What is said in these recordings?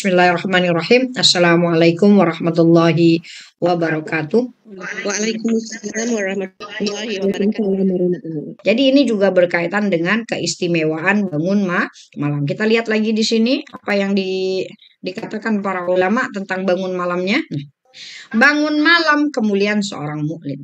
Bismillahirrahmanirrahim. Assalamualaikum warahmatullahi wabarakatuh. Waalaikumsalam warahmatullahi wabarakatuh. Jadi ini juga berkaitan dengan keistimewaan bangun malam. Kita lihat lagi di sini apa yang dikatakan para ulama tentang bangun malamnya. Bangun malam kemuliaan seorang mukmin.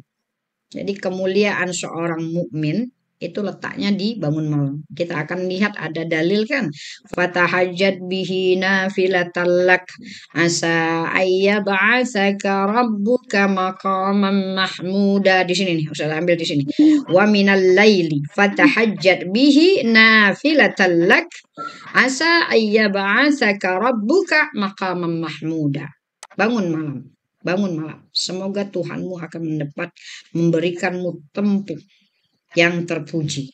Jadi kemuliaan seorang mukmin itu letaknya di bangun malam. Kita akan lihat ada dalil kan. Fatahajjat bihi nafilatan lak asa ayyab'atsaka rabbuka maqaman mahmuda. Di sini nih, Ustaz ambil di sini. Wa minal laili fatahajjat bihi nafilatan lak asa ayyab'atsaka rabbuka maqaman mahmuda. Bangun malam. Bangun malam. Semoga Tuhanmu akan memberikanmu tempat yang terpuji,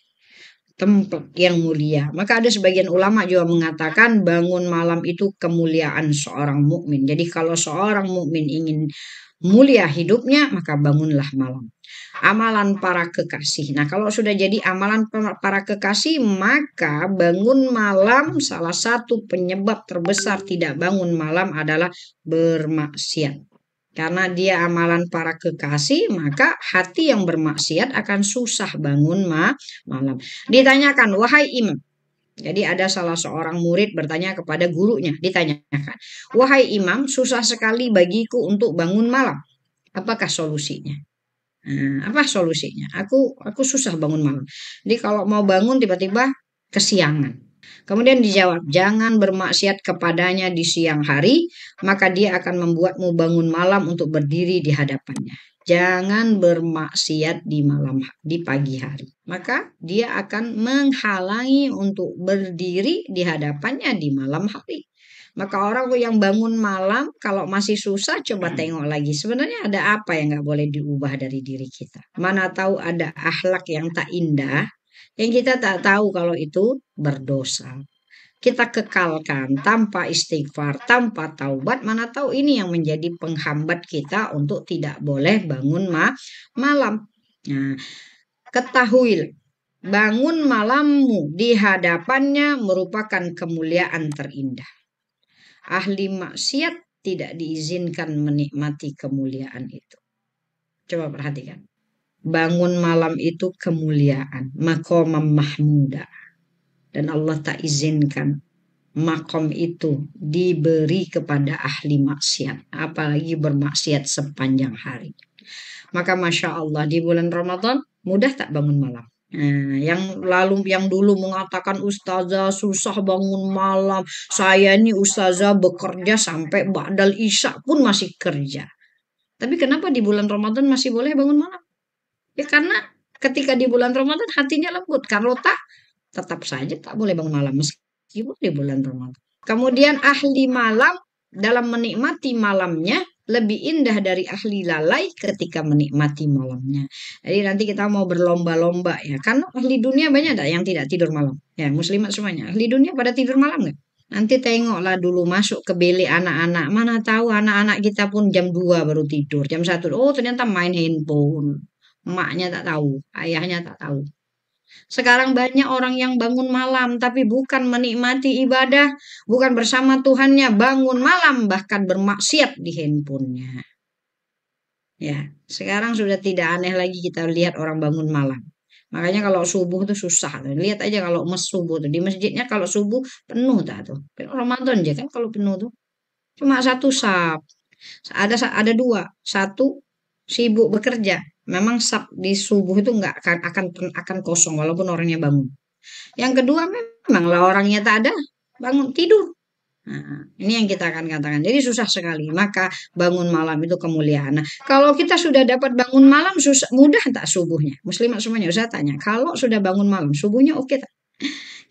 tempat yang mulia. Maka ada sebagian ulama juga mengatakan bangun malam itu kemuliaan seorang mukmin. Jadi kalau seorang mukmin ingin mulia hidupnya, maka bangunlah malam. Amalan para kekasih. Nah, kalau sudah jadi amalan para kekasih, maka bangun malam salah satu penyebab terbesar tidak bangun malam adalah bermaksiat. Karena dia amalan para kekasih, maka hati yang bermaksiat akan susah bangun malam. Ditanyakan, wahai imam. Jadi ada salah seorang murid bertanya kepada gurunya, ditanyakan, wahai imam, susah sekali bagiku untuk bangun malam. Apakah solusinya? Apa solusinya? Aku susah bangun malam. Jadi kalau mau bangun tiba-tiba kesiangan. Kemudian dijawab, jangan bermaksiat kepadanya di siang hari, maka dia akan membuatmu bangun malam untuk berdiri di hadapannya. Jangan bermaksiat di pagi hari. Maka dia akan menghalangi untuk berdiri di hadapannya di malam hari. Maka orang yang bangun malam kalau masih susah coba tengok lagi. Sebenarnya ada apa yang nggak boleh diubah dari diri kita. Mana tahu ada akhlak yang tak indah yang kita tak tahu kalau itu berdosa. Kita kekalkan tanpa istighfar, tanpa taubat, mana tahu ini yang menjadi penghambat kita untuk tidak boleh bangun malam. Nah, ketahuilah, bangun malammu di hadapannya merupakan kemuliaan terindah. Ahli maksiat tidak diizinkan menikmati kemuliaan itu. Coba perhatikan. Bangun malam itu kemuliaan, maqamam mahmuda. Dan Allah tak izinkan makom itu diberi kepada ahli maksiat, apalagi bermaksiat sepanjang hari. Maka Masya Allah di bulan Ramadan mudah tak bangun malam. Nah, yang dulu mengatakan ustazah susah bangun malam, saya ini ustazah bekerja sampai ba'dal isya pun masih kerja. Tapi kenapa di bulan Ramadan masih boleh bangun malam? Ya karena ketika di bulan Ramadan hatinya lembut. Kalau tak, tetap saja tak boleh bangun malam meskipun di bulan Ramadan. Kemudian ahli malam dalam menikmati malamnya lebih indah dari ahli lalai ketika menikmati malamnya. Jadi nanti kita mau berlomba-lomba ya. Karena ahli dunia banyak tak yang tidak tidur malam. Ya muslimat semuanya. Ahli dunia pada tidur malam nggak? Nanti tengoklah dulu masuk ke bilik anak-anak. Mana tahu anak-anak kita pun jam 2 baru tidur. Jam 1. Oh ternyata main handphone. Emaknya tak tahu, ayahnya tak tahu. Sekarang banyak orang yang bangun malam tapi bukan menikmati ibadah, bukan bersama Tuhannya, bangun malam bahkan bermaksiat di handphonenya. Ya, sekarang sudah tidak aneh lagi kita lihat orang bangun malam. Makanya kalau subuh tuh susah. Lihat aja kalau subuh tuh di masjidnya kalau subuh penuh tak tuh. Ramadan aja kan kalau penuh tuh. Cuma satu sab. Ada dua. Satu sibuk bekerja. Memang di subuh itu nggak akan kosong walaupun orangnya bangun. Yang kedua memanglah orangnya tak ada, bangun tidur. Nah, ini yang kita akan katakan. Jadi susah sekali. Maka bangun malam itu kemuliaan. Nah, kalau kita sudah dapat bangun malam mudah tak subuhnya? Muslimat semuanya saya tanya. Kalau sudah bangun malam subuhnya oke tak?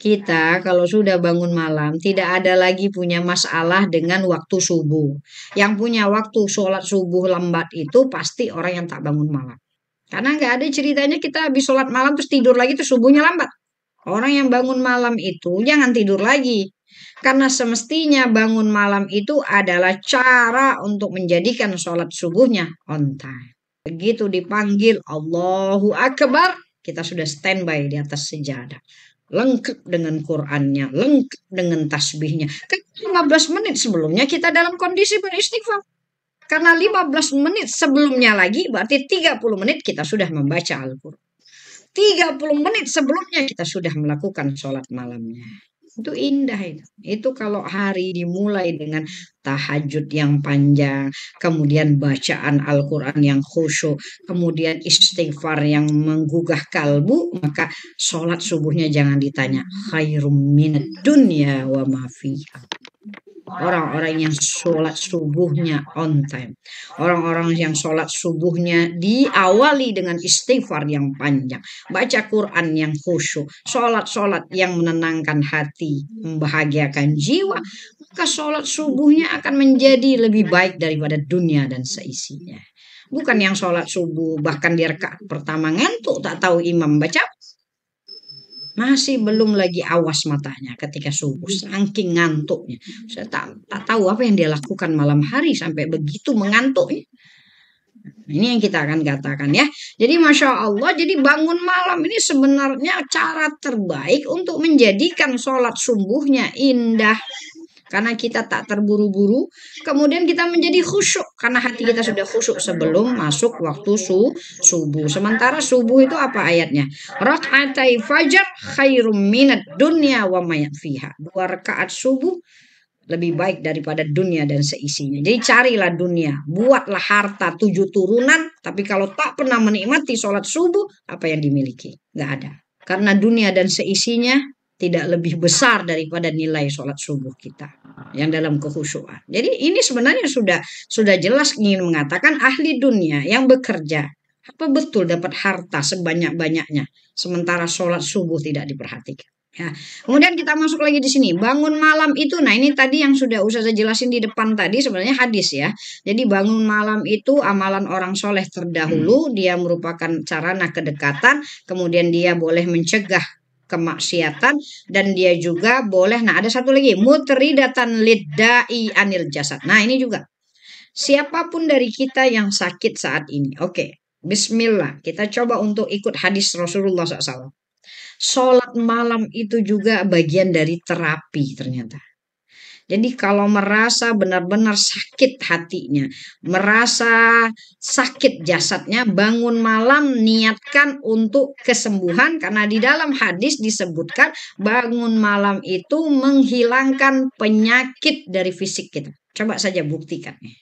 Kita kalau sudah bangun malam tidak ada lagi punya masalah dengan waktu subuh. Yang punya waktu sholat subuh lambat itu pasti orang yang tak bangun malam. Karena nggak ada ceritanya kita habis sholat malam terus tidur lagi terus subuhnya lambat. Orang yang bangun malam itu jangan tidur lagi. Karena semestinya bangun malam itu adalah cara untuk menjadikan sholat subuhnya on time. Begitu dipanggil Allahu Akbar, kita sudah standby di atas sejadah. lengkap dengan Qur'annya, lengkap dengan tasbihnya. Kan 15 menit sebelumnya kita dalam kondisi beristighfar. Karena 15 menit sebelumnya lagi berarti 30 menit kita sudah membaca Al-Quran. 30 menit sebelumnya kita sudah melakukan sholat malamnya. Itu indah itu. Itu kalau hari dimulai dengan tahajud yang panjang, kemudian bacaan Al-Quran yang khusyuk, kemudian istighfar yang menggugah kalbu, maka sholat subuhnya jangan ditanya. Khairum minad dunya wa ma fiha. Orang-orang yang sholat subuhnya on time. Orang-orang yang sholat subuhnya diawali dengan istighfar yang panjang. Baca Quran yang khusyuk. Sholat-sholat yang menenangkan hati. Membahagiakan jiwa. Maka sholat subuhnya akan menjadi lebih baik daripada dunia dan seisinya. Bukan yang sholat subuh bahkan di rakaat pertama ngantuk tak tahu imam baca. Masih belum lagi awas matanya ketika subuh, saking ngantuknya. Saya tak tahu apa yang dia lakukan malam hari sampai begitu mengantuknya. Ini yang kita akan katakan ya. Jadi Masya Allah, jadi bangun malam ini sebenarnya cara terbaik untuk menjadikan sholat subuhnya indah. Karena kita tak terburu-buru, kemudian kita menjadi khusyuk karena hati kita sudah khusyuk sebelum masuk waktu subuh. Sementara subuh itu apa ayatnya? Rakaatai fajar khairum minad dunya wa ma fiha. 2 rakaat subuh lebih baik daripada dunia dan seisinya. Jadi carilah dunia, buatlah harta 7 turunan, tapi kalau tak pernah menikmati sholat subuh, apa yang dimiliki? Nggak ada. Karena dunia dan seisinya tidak lebih besar daripada nilai sholat subuh kita yang dalam kekhusyuan. Jadi ini sebenarnya sudah jelas ingin mengatakan ahli dunia yang bekerja apa betul dapat harta sebanyak-banyaknya sementara sholat subuh tidak diperhatikan. Ya. Kemudian kita masuk lagi di sini bangun malam itu. Nah ini tadi yang sudah saya jelasin di depan tadi sebenarnya hadis ya. Jadi bangun malam itu amalan orang soleh terdahulu. Dia merupakan sarana kedekatan. Kemudian dia boleh mencegah kemaksiatan dan dia juga boleh. Nah ada satu lagi mutridatan liddai anil jasad. Nah ini juga siapapun dari kita yang sakit saat ini. Oke, bismillah kita coba untuk ikut hadis Rasulullah SAW. Sholat malam itu juga bagian dari terapi ternyata. Jadi kalau merasa benar-benar sakit hatinya, merasa sakit jasadnya, bangun malam niatkan untuk kesembuhan. Karena di dalam hadis disebutkan bangun malam itu menghilangkan penyakit dari fisik kita. Coba saja buktikan nih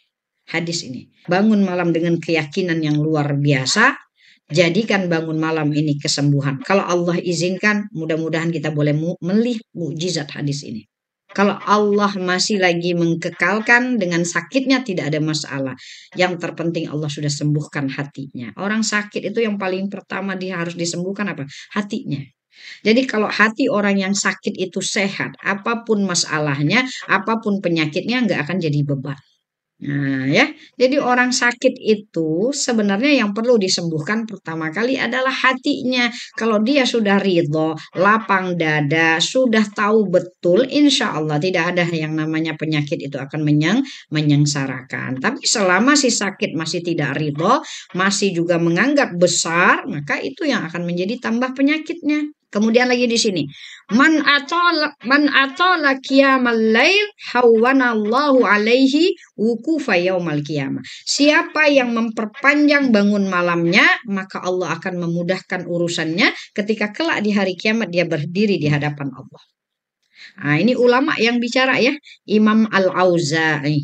hadis ini. Bangun malam dengan keyakinan yang luar biasa. Jadikan bangun malam ini kesembuhan. Kalau Allah izinkan, mudah-mudahan kita boleh melihat mukjizat hadis ini. Kalau Allah masih lagi mengkekalkan dengan sakitnya tidak ada masalah. Yang terpenting Allah sudah sembuhkan hatinya. Orang sakit itu yang paling pertama dia harus disembuhkan apa? Hatinya. Jadi kalau hati orang yang sakit itu sehat, apapun masalahnya, apapun penyakitnya nggak akan jadi beban. Nah ya, jadi orang sakit itu sebenarnya yang perlu disembuhkan pertama kali adalah hatinya. Kalau dia sudah ridho, lapang dada, sudah tahu betul, insya Allah tidak ada yang namanya penyakit itu akan menyengsarakan. Tapi selama si sakit masih tidak ridho, masih juga menganggap besar, maka itu yang akan menjadi tambah penyakitnya. Kemudian lagi di sini, man atala qiyamal lail hawwanallahu alaihi wukufa yaumal qiyamah. Siapa yang memperpanjang bangun malamnya, maka Allah akan memudahkan urusannya ketika kelak di hari kiamat dia berdiri di hadapan Allah. Nah, ini ulama yang bicara ya, Imam Al-Auza'i.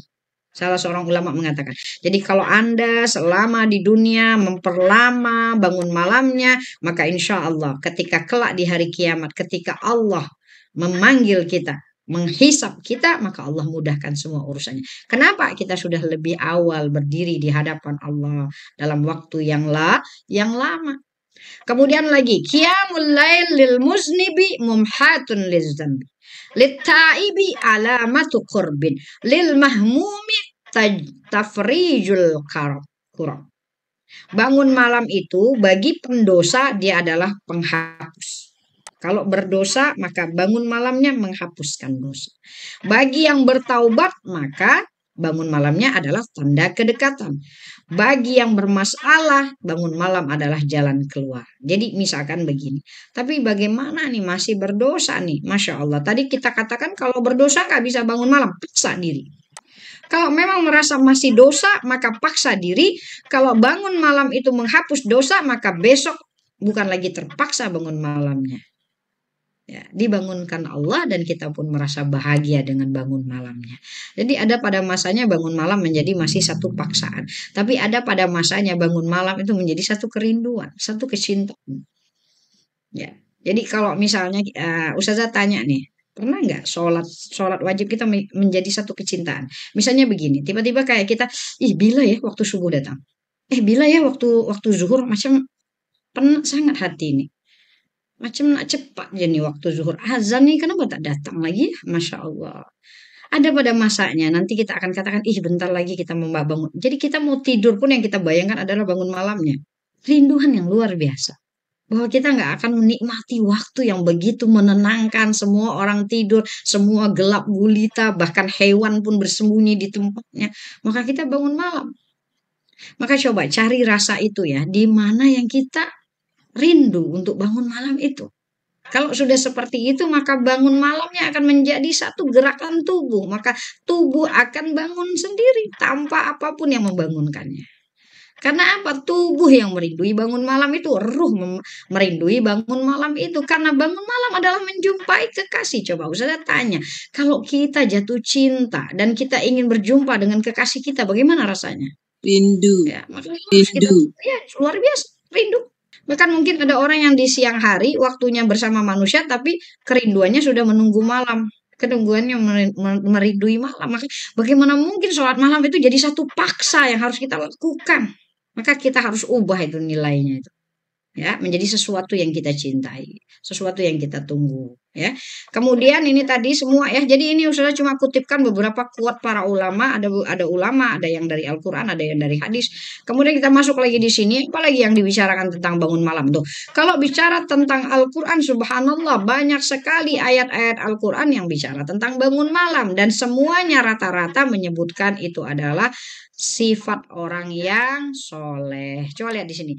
Salah seorang ulama mengatakan, jadi kalau Anda selama di dunia memperlama bangun malamnya, maka insya Allah ketika kelak di hari kiamat, ketika Allah memanggil kita, menghisap kita, maka Allah mudahkan semua urusannya. Kenapa? Kita sudah lebih awal berdiri di hadapan Allah dalam waktu yang lama. Kemudian lagi, qiyamul lail lil muznibi mumhatun lizzambi. Littaibi alamatu qurbin lil mahmumi tafrijul kurab. Bangun malam itu bagi pendosa dia adalah penghapus. Kalau berdosa maka bangun malamnya menghapuskan dosa. Bagi yang bertaubat maka bangun malamnya adalah tanda kedekatan. Bagi yang bermasalah, bangun malam adalah jalan keluar. Jadi misalkan begini, tapi bagaimana nih masih berdosa nih, Masya Allah. Tadi kita katakan kalau berdosa nggak bisa bangun malam, paksa diri. Kalau memang merasa masih dosa, maka paksa diri. Kalau bangun malam itu menghapus dosa, maka besok bukan lagi terpaksa bangun malamnya. Ya, dibangunkan Allah dan kita pun merasa bahagia dengan bangun malamnya. Jadi ada pada masanya bangun malam menjadi masih satu paksaan. Tapi ada pada masanya bangun malam itu menjadi satu kerinduan, satu kecintaan. Ya. Jadi kalau misalnya Ustazah tanya nih, pernah nggak sholat wajib kita menjadi satu kecintaan? Misalnya begini, tiba-tiba kayak kita, bila ya waktu subuh datang. Bila ya waktu zuhur macam sangat hati ini. Macam nak cepat jadi waktu zuhur azan nih kenapa tak datang lagi? Masya Allah. Ada pada masanya nanti kita akan katakan bentar lagi kita mau bangun. Jadi kita mau tidur pun yang kita bayangkan adalah bangun malamnya. Rinduan yang luar biasa. Bahwa kita nggak akan menikmati waktu yang begitu menenangkan. Semua orang tidur, semua gelap gulita, bahkan hewan pun bersembunyi di tempatnya. Maka kita bangun malam. Maka coba cari rasa itu ya. Di mana yang kita rindu untuk bangun malam itu. Kalau sudah seperti itu, maka bangun malamnya akan menjadi satu gerakan tubuh. Maka tubuh akan bangun sendiri tanpa apapun yang membangunkannya. Karena apa? Tubuh yang merindui bangun malam itu. Ruh merindui bangun malam itu. Karena bangun malam adalah menjumpai kekasih. Coba Ustazah tanya. Kalau kita jatuh cinta dan kita ingin berjumpa dengan kekasih kita, bagaimana rasanya? Rindu. Ya, rindu. Luar biasa. Rindu. Bahkan mungkin ada orang yang di siang hari waktunya bersama manusia tapi kerinduannya sudah menunggu malam. Kerinduannya merindui malam. Maka bagaimana mungkin sholat malam itu jadi satu paksa yang harus kita lakukan. Maka kita harus ubah itu nilainya itu. Ya, menjadi sesuatu yang kita cintai, sesuatu yang kita tunggu, ya. Kemudian ini tadi semua ya. Jadi ini sudah cuma kutipkan beberapa quote para ulama, ada ulama, ada yang dari Al-Qur'an, ada yang dari hadis. Kemudian kita masuk lagi di sini, apalagi yang dibicarakan tentang bangun malam tuh. Kalau bicara tentang Al-Qur'an, subhanallah banyak sekali ayat-ayat Al-Qur'an yang bicara tentang bangun malam dan semuanya rata-rata menyebutkan itu adalah sifat orang yang soleh. Coba lihat di sini.